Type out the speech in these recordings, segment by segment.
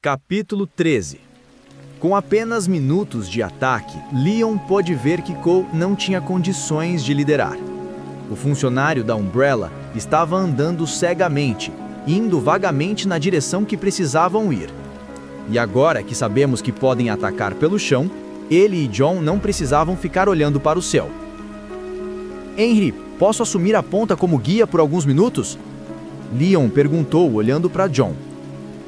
Capítulo 13. Com apenas minutos de ataque, Leon pôde ver que Cole não tinha condições de liderar. O funcionário da Umbrella estava andando cegamente, indo vagamente na direção que precisavam ir. E agora que sabemos que podem atacar pelo chão, ele e John não precisavam ficar olhando para o céu. Henry, posso assumir a ponta como guia por alguns minutos? Leon perguntou, olhando para John.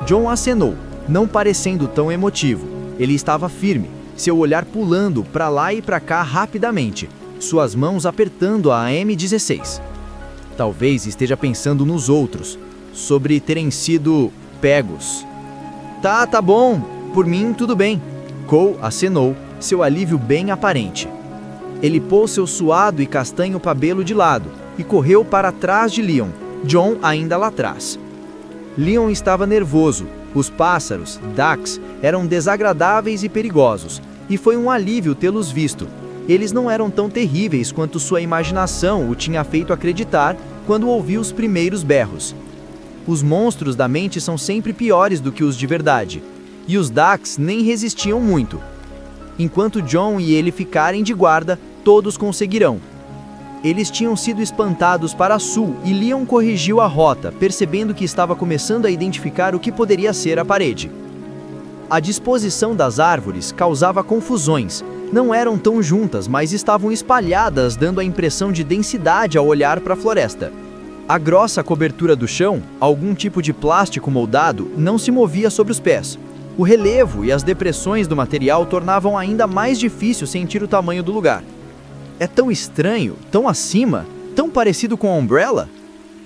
John acenou, não parecendo tão emotivo. Ele estava firme, seu olhar pulando para lá e para cá rapidamente, suas mãos apertando a M16. Talvez esteja pensando nos outros, sobre terem sido pegos. Tá bom, por mim tudo bem. Cole acenou, seu alívio bem aparente. Ele pôs seu suado e castanho cabelo de lado e correu para trás de Leon, John ainda lá atrás. Leon estava nervoso. Os pássaros, ducks, eram desagradáveis e perigosos, e foi um alívio tê-los visto. Eles não eram tão terríveis quanto sua imaginação o tinha feito acreditar quando ouviu os primeiros berros. Os monstros da mente são sempre piores do que os de verdade, e os ducks nem resistiam muito. Enquanto John e ele ficarem de guarda, todos conseguirão. Eles tinham sido espantados para sul e Leon corrigiu a rota, percebendo que estava começando a identificar o que poderia ser a parede. A disposição das árvores causava confusões. Não eram tão juntas, mas estavam espalhadas, dando a impressão de densidade ao olhar para a floresta. A grossa cobertura do chão, algum tipo de plástico moldado, não se movia sobre os pés. O relevo e as depressões do material tornavam ainda mais difícil sentir o tamanho do lugar. É tão estranho, tão acima, tão parecido com a Umbrella?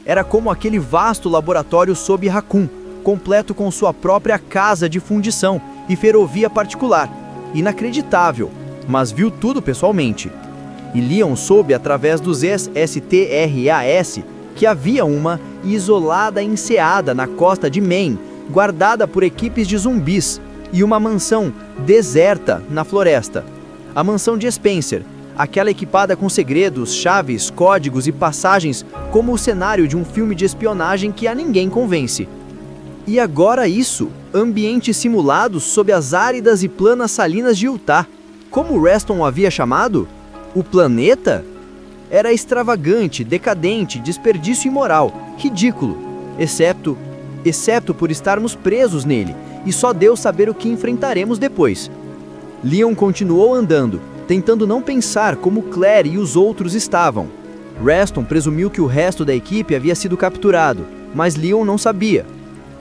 Era como aquele vasto laboratório sob Raccoon, completo com sua própria casa de fundição e ferrovia particular. Inacreditável, mas viu tudo pessoalmente. E Leon soube através dos STRAS que havia uma isolada enseada na costa de Maine, guardada por equipes de zumbis, e uma mansão deserta na floresta. A mansão de Spencer, aquela equipada com segredos, chaves, códigos e passagens como o cenário de um filme de espionagem que a ninguém convence. E agora isso, ambientes simulados sob as áridas e planas salinas de Utah. Como Reston o havia chamado? O planeta? Era extravagante, decadente, desperdício imoral, ridículo, exceto por estarmos presos nele, e só Deus saber o que enfrentaremos depois. Leon continuou andando, tentando não pensar como Claire e os outros estavam. Reston presumiu que o resto da equipe havia sido capturado, mas Leon não sabia.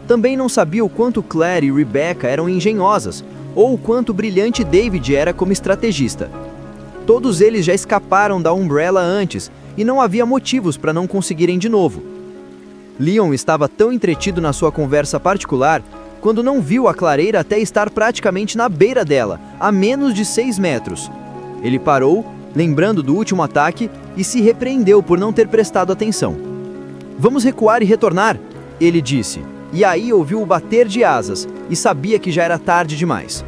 Também não sabia o quanto Claire e Rebecca eram engenhosas, ou o quanto brilhante David era como estrategista. Todos eles já escaparam da Umbrella antes, e não havia motivos para não conseguirem de novo. Leon estava tão entretido na sua conversa particular, quando não viu a clareira até estar praticamente na beira dela, a menos de 6 metros. Ele parou, lembrando do último ataque, e se repreendeu por não ter prestado atenção. Vamos recuar e retornar, ele disse, e aí ouviu o bater de asas, e sabia que já era tarde demais.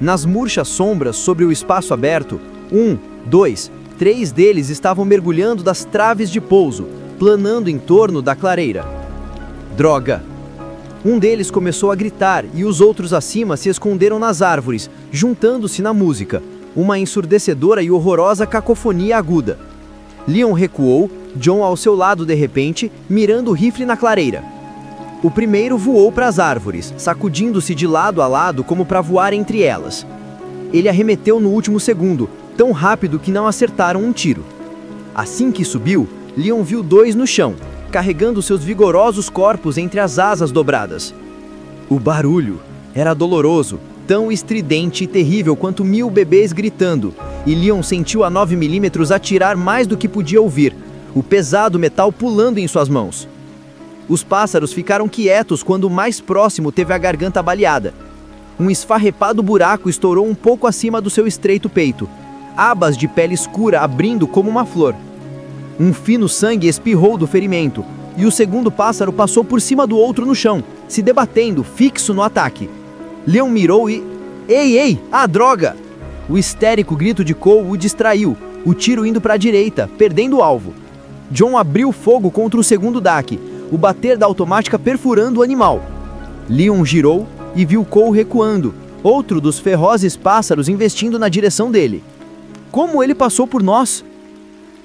Nas murchas sombras sobre o espaço aberto, 1, 2, 3 deles estavam mergulhando das traves de pouso, planando em torno da clareira. Droga! Um deles começou a gritar, e os outros acima se esconderam nas árvores, juntando-se na música. Uma ensurdecedora e horrorosa cacofonia aguda. Leon recuou, John ao seu lado de repente, mirando o rifle na clareira. O primeiro voou para as árvores, sacudindo-se de lado a lado como para voar entre elas. Ele arremeteu no último segundo, tão rápido que não acertaram um tiro. Assim que subiu, Leon viu 2 no chão, carregando seus vigorosos corpos entre as asas dobradas. O barulho era doloroso, tão estridente e terrível quanto 1000 bebês gritando, e Leon sentiu a 9mm atirar mais do que podia ouvir, o pesado metal pulando em suas mãos. Os pássaros ficaram quietos quando o mais próximo teve a garganta baleada. Um esfarrepado buraco estourou um pouco acima do seu estreito peito, abas de pele escura abrindo como uma flor. Um fino sangue espirrou do ferimento, e o segundo pássaro passou por cima do outro no chão, se debatendo, fixo no ataque. Leon mirou e... Ei, ah, droga! O histérico grito de Cole o distraiu, o tiro indo para a direita, perdendo o alvo. John abriu fogo contra o segundo duck, o bater da automática perfurando o animal. Leon girou, e viu Cole recuando, outro dos ferozes pássaros investindo na direção dele. Como ele passou por nós?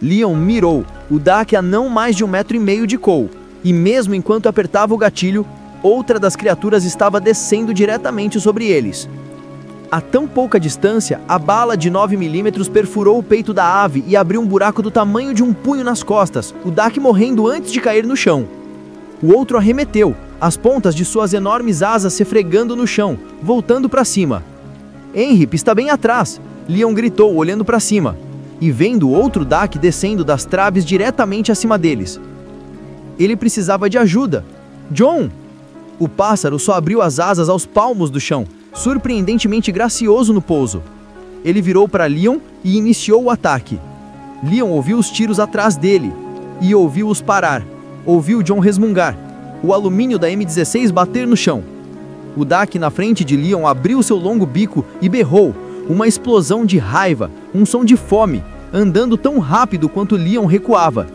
Leon mirou o Dak a não mais de 1,5 metro de Cole, e mesmo enquanto apertava o gatilho, outra das criaturas estava descendo diretamente sobre eles. A tão pouca distância, a bala de 9 milímetros perfurou o peito da ave e abriu um buraco do tamanho de um punho nas costas, o Dak morrendo antes de cair no chão. O outro arremeteu, as pontas de suas enormes asas se esfregando no chão, voltando para cima. Henrip está bem atrás, Leon gritou, olhando para cima, e vendo o outro Dak descendo das traves diretamente acima deles. Ele precisava de ajuda. John! O pássaro só abriu as asas aos palmos do chão, surpreendentemente gracioso no pouso. Ele virou para Leon e iniciou o ataque. Leon ouviu os tiros atrás dele e ouviu-os parar. Ouviu John resmungar, o alumínio da M16 bater no chão. O Dak na frente de Leon abriu seu longo bico e berrou, uma explosão de raiva, um som de fome, andando tão rápido quanto Leon recuava.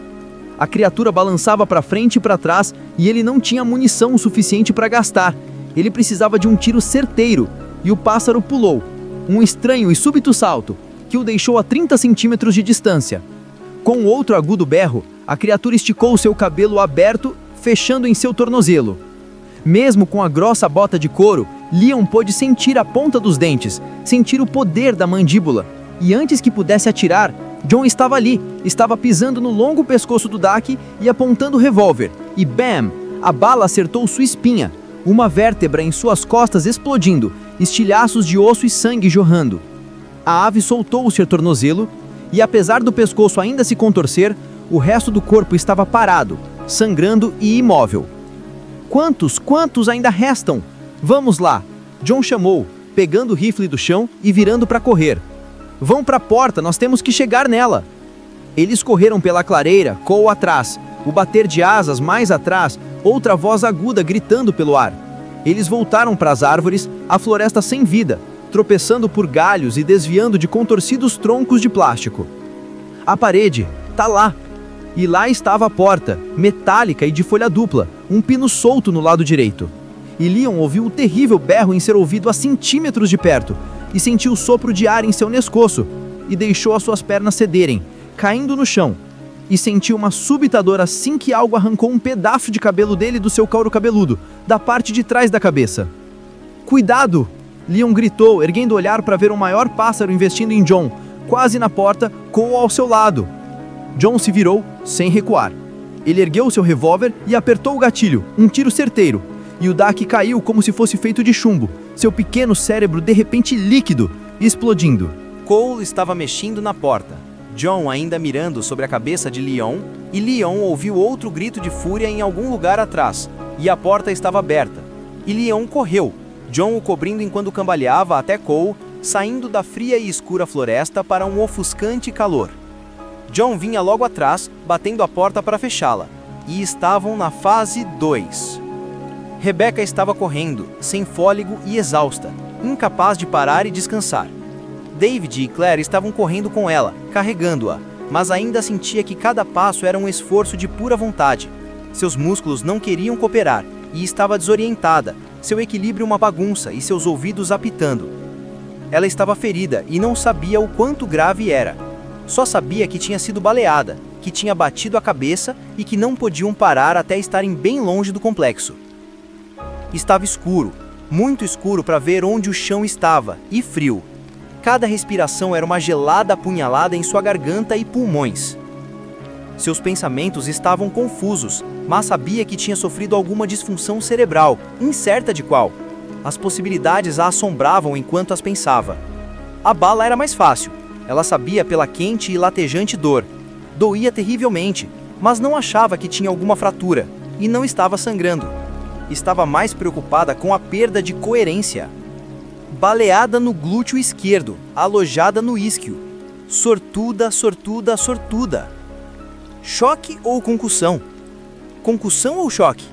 A criatura balançava para frente e para trás e ele não tinha munição suficiente para gastar. Ele precisava de um tiro certeiro e o pássaro pulou, um estranho e súbito salto, que o deixou a 30 centímetros de distância. Com outro agudo berro, a criatura esticou seu cabelo aberto, fechando em seu tornozelo. Mesmo com a grossa bota de couro, Leon pôde sentir a ponta dos dentes, sentir o poder da mandíbula. E antes que pudesse atirar, John estava ali, estava pisando no longo pescoço do Dak e apontando o revólver. E bam! A bala acertou sua espinha, uma vértebra em suas costas explodindo, estilhaços de osso e sangue jorrando. A ave soltou o seu tornozelo e, apesar do pescoço ainda se contorcer, o resto do corpo estava parado, sangrando e imóvel. Quantos ainda restam? Vamos lá! John chamou, pegando o rifle do chão e virando para correr. Vão para a porta, nós temos que chegar nela. Eles correram pela clareira, Cole atrás, o bater de asas mais atrás, outra voz aguda gritando pelo ar. Eles voltaram para as árvores, a floresta sem vida, tropeçando por galhos e desviando de contorcidos troncos de plástico. A parede, tá lá. E lá estava a porta, metálica e de folha dupla, um pino solto no lado direito. E Leon ouviu o terrível berro em ser ouvido a centímetros de perto, e sentiu o sopro de ar em seu pescoço, e deixou as suas pernas cederem, caindo no chão, e sentiu uma súbita dor assim que algo arrancou um pedaço de cabelo dele do seu couro cabeludo, da parte de trás da cabeça. Cuidado! Leon gritou, erguendo o olhar para ver um maior pássaro investindo em John, quase na porta, Cole ao seu lado. John se virou, sem recuar. Ele ergueu seu revólver e apertou o gatilho, um tiro certeiro, e o Dak caiu como se fosse feito de chumbo, seu pequeno cérebro de repente líquido, explodindo. Cole estava mexendo na porta, John ainda mirando sobre a cabeça de Leon, e Leon ouviu outro grito de fúria em algum lugar atrás, e a porta estava aberta. E Leon correu, John o cobrindo enquanto cambaleava até Cole, saindo da fria e escura floresta para um ofuscante calor. John vinha logo atrás, batendo a porta para fechá-la, e estavam na fase 2. Rebecca estava correndo, sem fôlego e exausta, incapaz de parar e descansar. David e Claire estavam correndo com ela, carregando-a, mas ainda sentia que cada passo era um esforço de pura vontade. Seus músculos não queriam cooperar, e estava desorientada, seu equilíbrio uma bagunça e seus ouvidos apitando. Ela estava ferida e não sabia o quanto grave era. Só sabia que tinha sido baleada, que tinha batido a cabeça e que não podiam parar até estarem bem longe do complexo. Estava escuro, muito escuro para ver onde o chão estava, e frio. Cada respiração era uma gelada apunhalada em sua garganta e pulmões. Seus pensamentos estavam confusos, mas sabia que tinha sofrido alguma disfunção cerebral, incerta de qual. As possibilidades a assombravam enquanto as pensava. A bala era mais fácil. Ela sabia pela quente e latejante dor. Doía terrivelmente, mas não achava que tinha alguma fratura, e não estava sangrando. Estava mais preocupada com a perda de coerência. Baleada no glúteo esquerdo, alojada no isquio. Sortuda, sortuda, sortuda. Choque ou concussão? Concussão ou choque?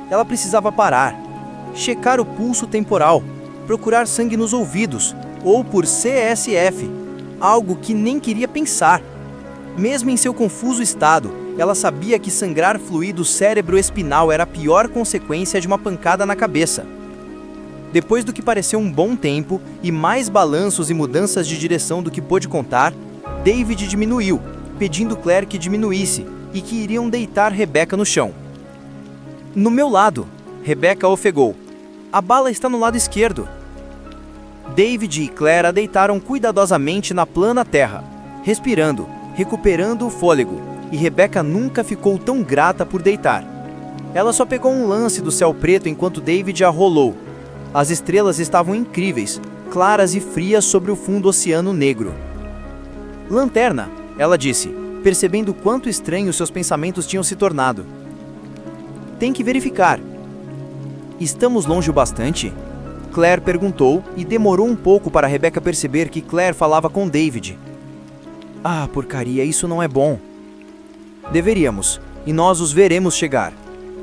Ela precisava parar, checar o pulso temporal, procurar sangue nos ouvidos, ou por CSF, algo que nem queria pensar. Mesmo em seu confuso estado, ela sabia que sangrar fluido cérebro-espinal era a pior consequência de uma pancada na cabeça. Depois do que pareceu um bom tempo e mais balanços e mudanças de direção do que pôde contar, David diminuiu, pedindo Claire que diminuísse e que iriam deitar Rebecca no chão. No meu lado, Rebecca ofegou. A bala está no lado esquerdo. David e Claire a deitaram cuidadosamente na plana terra, respirando, recuperando o fôlego, e Rebecca nunca ficou tão grata por deitar. Ela só pegou um lance do céu preto enquanto David a rolou. As estrelas estavam incríveis, claras e frias sobre o fundo oceano negro. Lanterna, ela disse, percebendo quanto estranhos seus pensamentos tinham se tornado. Tem que verificar. Estamos longe o bastante? Claire perguntou e demorou um pouco para Rebecca perceber que Claire falava com David. Ah, porcaria, isso não é bom. Deveríamos, e nós os veremos chegar.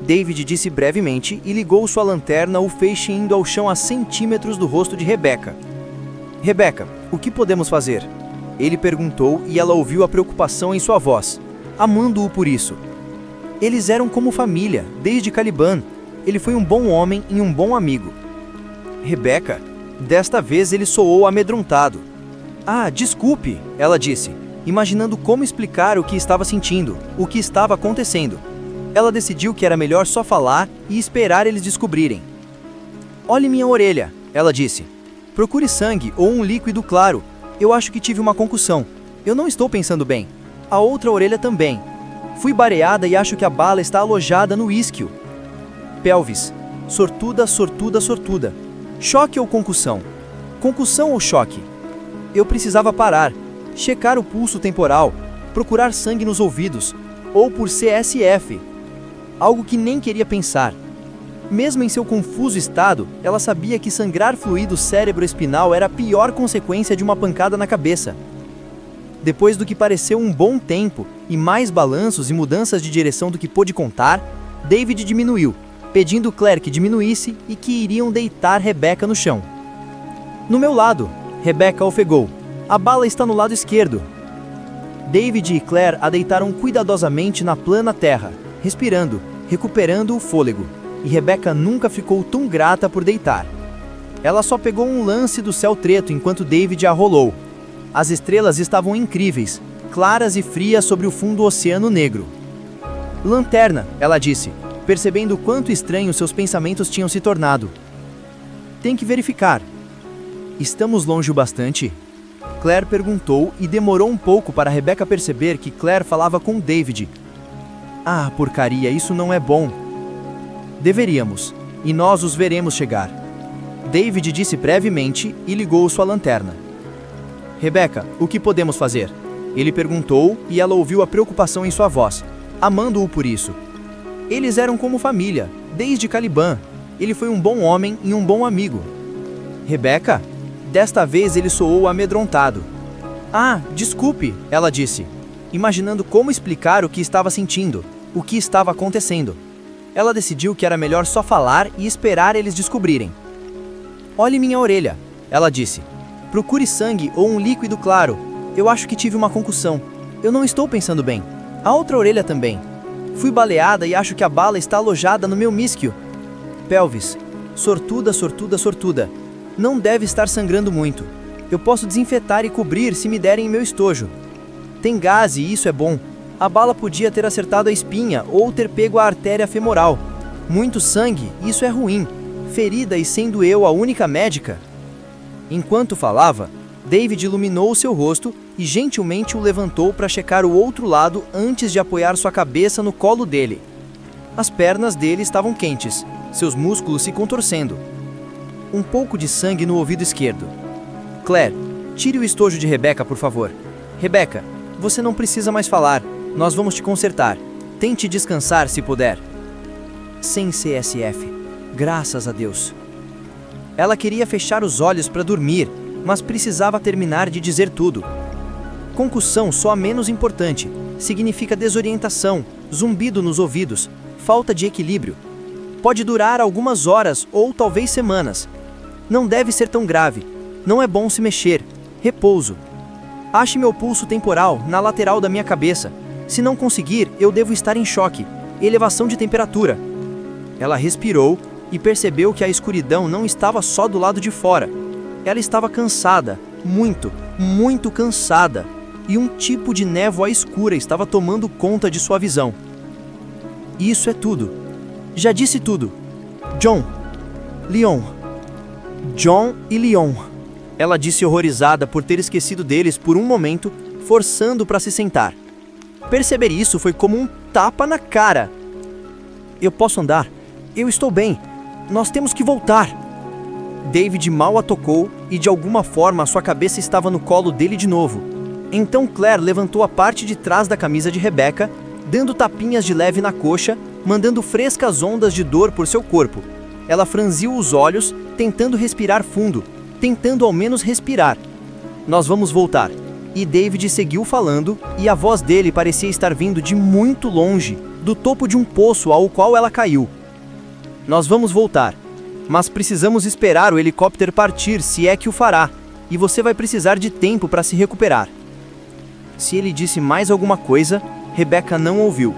David disse brevemente e ligou sua lanterna, o feixe indo ao chão a centímetros do rosto de Rebecca. Rebecca, o que podemos fazer? Ele perguntou e ela ouviu a preocupação em sua voz, amando-o por isso. Eles eram como família, desde Caliban. Ele foi um bom homem e um bom amigo. Rebecca, desta vez ele soou amedrontado. Ah, desculpe, ela disse, imaginando como explicar o que estava sentindo, o que estava acontecendo. Ela decidiu que era melhor só falar e esperar eles descobrirem. Olhe minha orelha, ela disse. Procure sangue ou um líquido claro. Eu acho que tive uma concussão. Eu não estou pensando bem. A outra orelha também. Fui bareada e acho que a bala está alojada no isquio. Pelvis. Sortuda, sortuda, sortuda. Choque ou concussão? Concussão ou choque? Eu precisava parar, checar o pulso temporal, procurar sangue nos ouvidos, ou por CSF. Algo que nem queria pensar. Mesmo em seu confuso estado, ela sabia que sangrar fluido cérebro-espinal era a pior consequência de uma pancada na cabeça. Depois do que pareceu um bom tempo, e mais balanços e mudanças de direção do que pôde contar, David diminuiu, pedindo Claire que diminuísse e que iriam deitar Rebecca no chão. No meu lado, Rebecca ofegou. A bala está no lado esquerdo. David e Claire a deitaram cuidadosamente na plana terra, respirando, recuperando o fôlego, e Rebecca nunca ficou tão grata por deitar. Ela só pegou um lance do céu preto enquanto David a rolou. As estrelas estavam incríveis, claras e frias sobre o fundo oceano negro. Lanterna, ela disse, percebendo quanto estranhos seus pensamentos tinham se tornado. Tem que verificar. Estamos longe o bastante? Claire perguntou e demorou um pouco para Rebecca perceber que Claire falava com David. Ah, porcaria, isso não é bom. Deveríamos, e nós os veremos chegar. David disse brevemente e ligou sua lanterna. Rebecca, o que podemos fazer? Ele perguntou e ela ouviu a preocupação em sua voz, amando-o por isso. Eles eram como família, desde Caliban. Ele foi um bom homem e um bom amigo. Rebecca? Desta vez ele soou amedrontado. Ah, desculpe, ela disse, imaginando como explicar o que estava sentindo, o que estava acontecendo. Ela decidiu que era melhor só falar e esperar eles descobrirem. Olhe minha orelha, ela disse. Procure sangue ou um líquido claro. Eu acho que tive uma concussão. Eu não estou pensando bem. A outra orelha também. Fui baleada e acho que a bala está alojada no meu mísquio. Pelvis. Sortuda, sortuda, sortuda. Não deve estar sangrando muito. Eu posso desinfetar e cobrir se me derem meu estojo. Tem gás e isso é bom. A bala podia ter acertado a espinha ou ter pego a artéria femoral. Muito sangue, isso é ruim. Ferida e sendo eu a única médica. Enquanto falava, David iluminou seu rosto e gentilmente o levantou para checar o outro lado antes de apoiar sua cabeça no colo dele. As pernas dele estavam quentes, seus músculos se contorcendo. Um pouco de sangue no ouvido esquerdo. Claire, tire o estojo de Rebecca, por favor. Rebecca, você não precisa mais falar. Nós vamos te consertar. Tente descansar se puder. Sem CSF. Graças a Deus. Ela queria fechar os olhos para dormir, mas precisava terminar de dizer tudo. Concussão só a menos importante. Significa desorientação, zumbido nos ouvidos, falta de equilíbrio. Pode durar algumas horas ou talvez semanas. Não deve ser tão grave. Não é bom se mexer. Repouso. Ache meu pulso temporal na lateral da minha cabeça. Se não conseguir, eu devo estar em choque. Elevação de temperatura. Ela respirou, e percebeu que a escuridão não estava só do lado de fora. Ela estava cansada, muito, muito cansada, e um tipo de névoa escura estava tomando conta de sua visão. Isso é tudo. Já disse tudo. John, Leon. John e Leon. Ela disse horrorizada por ter esquecido deles por um momento, forçando para se sentar. Perceber isso foi como um tapa na cara. Eu posso andar. Eu estou bem. Nós temos que voltar. David mal a tocou e de alguma forma sua cabeça estava no colo dele de novo. Então Claire levantou a parte de trás da camisa de Rebecca, dando tapinhas de leve na coxa, mandando frescas ondas de dor por seu corpo. Ela franziu os olhos, tentando respirar fundo, tentando ao menos respirar. Nós vamos voltar. E David seguiu falando, e a voz dele parecia estar vindo de muito longe, do topo de um poço ao qual ela caiu. Nós vamos voltar, mas precisamos esperar o helicóptero partir, se é que o fará, e você vai precisar de tempo para se recuperar. Se ele disse mais alguma coisa, Rebecca não ouviu.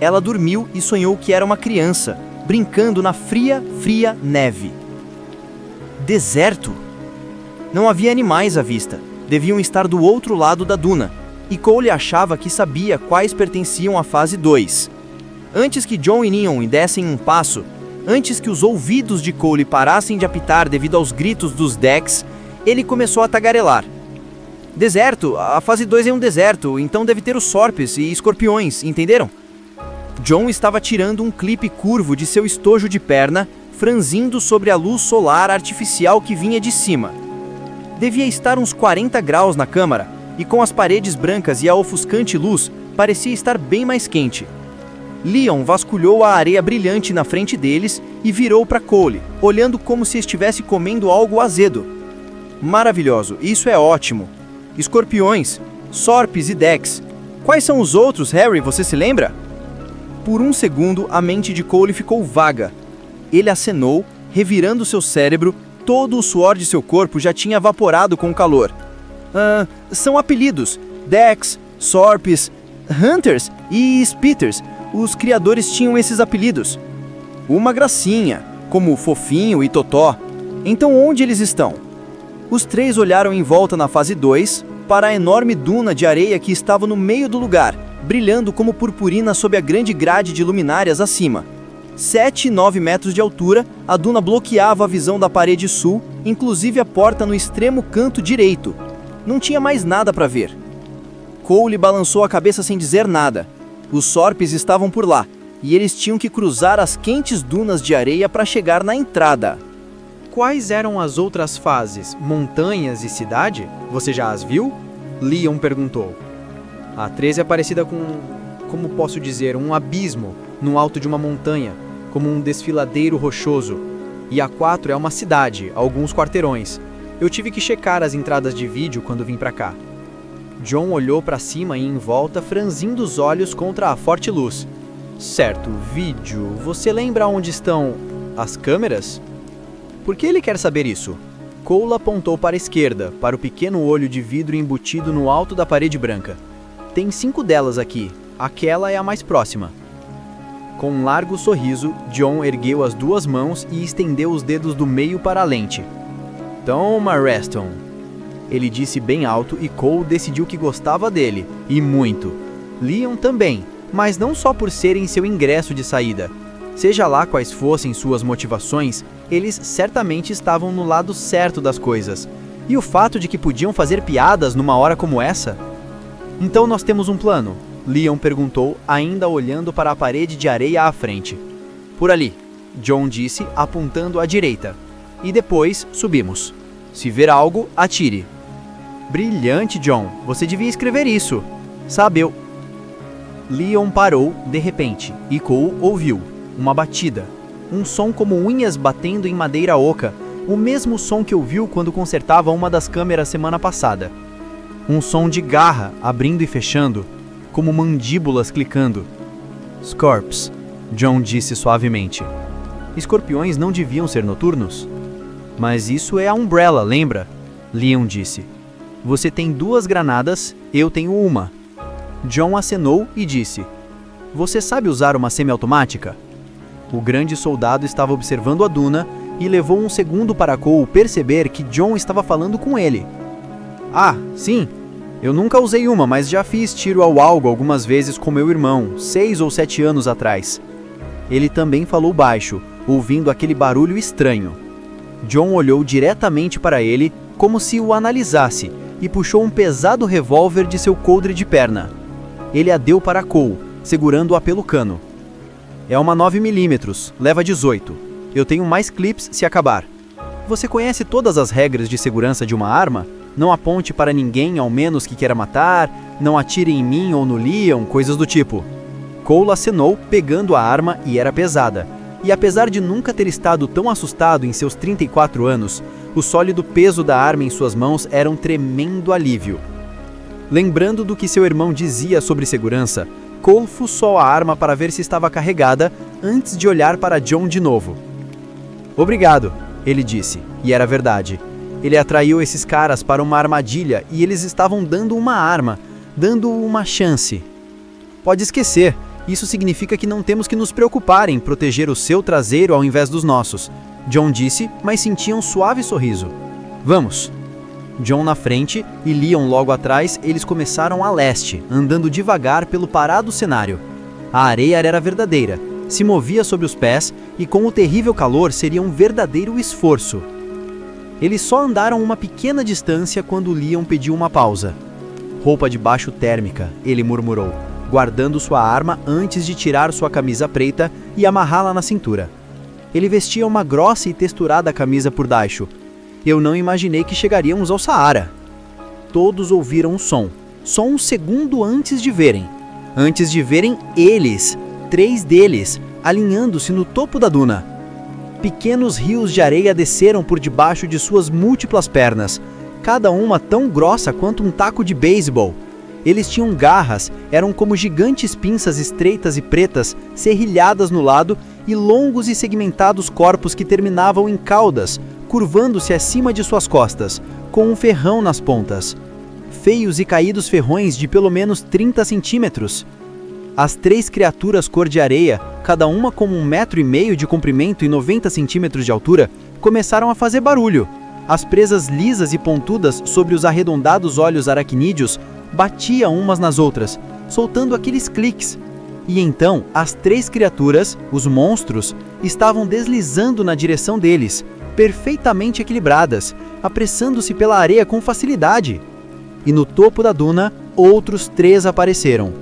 Ela dormiu e sonhou que era uma criança, brincando na fria, fria neve. Deserto? Não havia animais à vista. Deviam estar do outro lado da duna, e Cole achava que sabia quais pertenciam à fase 2. Antes que John e Leon dessem um passo, antes que os ouvidos de Cole parassem de apitar devido aos gritos dos decks, ele começou a tagarelar. Deserto? A fase 2 é um deserto, então deve ter os sorpes e escorpiões, entenderam? John estava tirando um clipe curvo de seu estojo de perna, franzindo sobre a luz solar artificial que vinha de cima. Devia estar uns 40 graus na câmara, e com as paredes brancas e a ofuscante luz, parecia estar bem mais quente. Leon vasculhou a areia brilhante na frente deles e virou para Cole, olhando como se estivesse comendo algo azedo. Maravilhoso, isso é ótimo. Escorpiões, sorpes e decks. Quais são os outros, Harry, você se lembra? Por um segundo, a mente de Cole ficou vaga. Ele acenou, revirando seu cérebro. Todo o suor de seu corpo já tinha evaporado com o calor. São apelidos. Dex, Sorpes, Hunters e Spitters. Os criadores tinham esses apelidos. Uma gracinha, como Fofinho e Totó. Então onde eles estão? Os três olharam em volta na fase 2, para a enorme duna de areia que estava no meio do lugar, brilhando como purpurina sob a grande grade de luminárias acima. 7 e 9 metros de altura, a duna bloqueava a visão da parede sul, inclusive a porta no extremo canto direito. Não tinha mais nada para ver. Cole balançou a cabeça sem dizer nada. Os sorpes estavam por lá, e eles tinham que cruzar as quentes dunas de areia para chegar na entrada. Quais eram as outras fases? Montanhas e cidade? Você já as viu? Leon perguntou. A 13 é parecida com, como posso dizer, um abismo no alto de uma montanha, como um desfiladeiro rochoso. E a 4 é uma cidade, alguns quarteirões. Eu tive que checar as entradas de vídeo quando vim pra cá. John olhou pra cima e em volta, franzindo os olhos contra a forte luz. Certo, vídeo. Você lembra onde estão as câmeras? Por que ele quer saber isso? Cole apontou para a esquerda, para o pequeno olho de vidro embutido no alto da parede branca. Tem 5 delas aqui. Aquela é a mais próxima. Com um largo sorriso, John ergueu as 2 mãos e estendeu os dedos do meio para a lente. Toma, Reston. Ele disse bem alto e Cole decidiu que gostava dele, e muito. Leon também, mas não só por serem seu ingresso de saída. Seja lá quais fossem suas motivações, eles certamente estavam no lado certo das coisas. E o fato de que podiam fazer piadas numa hora como essa? Então nós temos um plano? Leon perguntou, ainda olhando para a parede de areia à frente. Por ali, John disse, apontando à direita. E depois subimos. Se ver algo, atire. Brilhante, John. Você devia escrever isso. Sabe, eu... Leon parou, de repente, e Cole ouviu. Uma batida. Um som como unhas batendo em madeira oca. O mesmo som que ouviu quando consertava uma das câmeras semana passada. Um som de garra, abrindo e fechando, como mandíbulas clicando. Scorps, John disse suavemente. Escorpiões não deviam ser noturnos? Mas isso é a Umbrella, lembra? Leon disse. Você tem 2 granadas, eu tenho uma. John acenou e disse. Você sabe usar uma semiautomática? O grande soldado estava observando a duna e levou um segundo para Cole perceber que John estava falando com ele. Ah, sim. Eu nunca usei uma, mas já fiz tiro ao alvo algumas vezes com meu irmão, 6 ou 7 anos atrás. Ele também falou baixo, ouvindo aquele barulho estranho. John olhou diretamente para ele, como se o analisasse, e puxou um pesado revólver de seu coldre de perna. Ele a deu para Cole, segurando-a pelo cano. É uma 9mm, leva 18. Eu tenho mais clips se acabar. Você conhece todas as regras de segurança de uma arma? Não aponte para ninguém ao menos que queira matar, não atire em mim ou no Leon, coisas do tipo. Cole acenou, pegando a arma, e era pesada. E apesar de nunca ter estado tão assustado em seus 34 anos, o sólido peso da arma em suas mãos era um tremendo alívio. Lembrando do que seu irmão dizia sobre segurança, Cole fuçou a arma para ver se estava carregada, antes de olhar para John de novo. Obrigado, ele disse, e era verdade. Ele atraiu esses caras para uma armadilha e eles estavam dando uma arma, dando uma chance. Pode esquecer, isso significa que não temos que nos preocupar em proteger o seu traseiro ao invés dos nossos, John disse, mas sentia um suave sorriso. Vamos. John na frente e Leon logo atrás, eles começaram a leste, andando devagar pelo parado cenário. A areia era verdadeira, se movia sob os pés e com o terrível calor seria um verdadeiro esforço. Eles só andaram uma pequena distância quando Leon pediu uma pausa. Roupa de baixo térmica, ele murmurou, guardando sua arma antes de tirar sua camisa preta e amarrá-la na cintura. Ele vestia uma grossa e texturada camisa por baixo. Eu não imaginei que chegaríamos ao Saara. Todos ouviram um som, só um segundo antes de verem. Antes de verem eles, 3 deles, alinhando-se no topo da duna. Pequenos rios de areia desceram por debaixo de suas múltiplas pernas, cada uma tão grossa quanto um taco de beisebol. Eles tinham garras, eram como gigantes pinças estreitas e pretas, serrilhadas no lado, e longos e segmentados corpos que terminavam em caudas, curvando-se acima de suas costas, com um ferrão nas pontas. Feios e caídos ferrões de pelo menos 30 centímetros. As 3 criaturas cor de areia, cada uma com 1,5 metro de comprimento e 90 centímetros de altura, começaram a fazer barulho. As presas lisas e pontudas sobre os arredondados olhos aracnídeos batiam umas nas outras, soltando aqueles cliques. E então, as 3 criaturas, os monstros, estavam deslizando na direção deles, perfeitamente equilibradas, apressando-se pela areia com facilidade. E no topo da duna, outros 3 apareceram.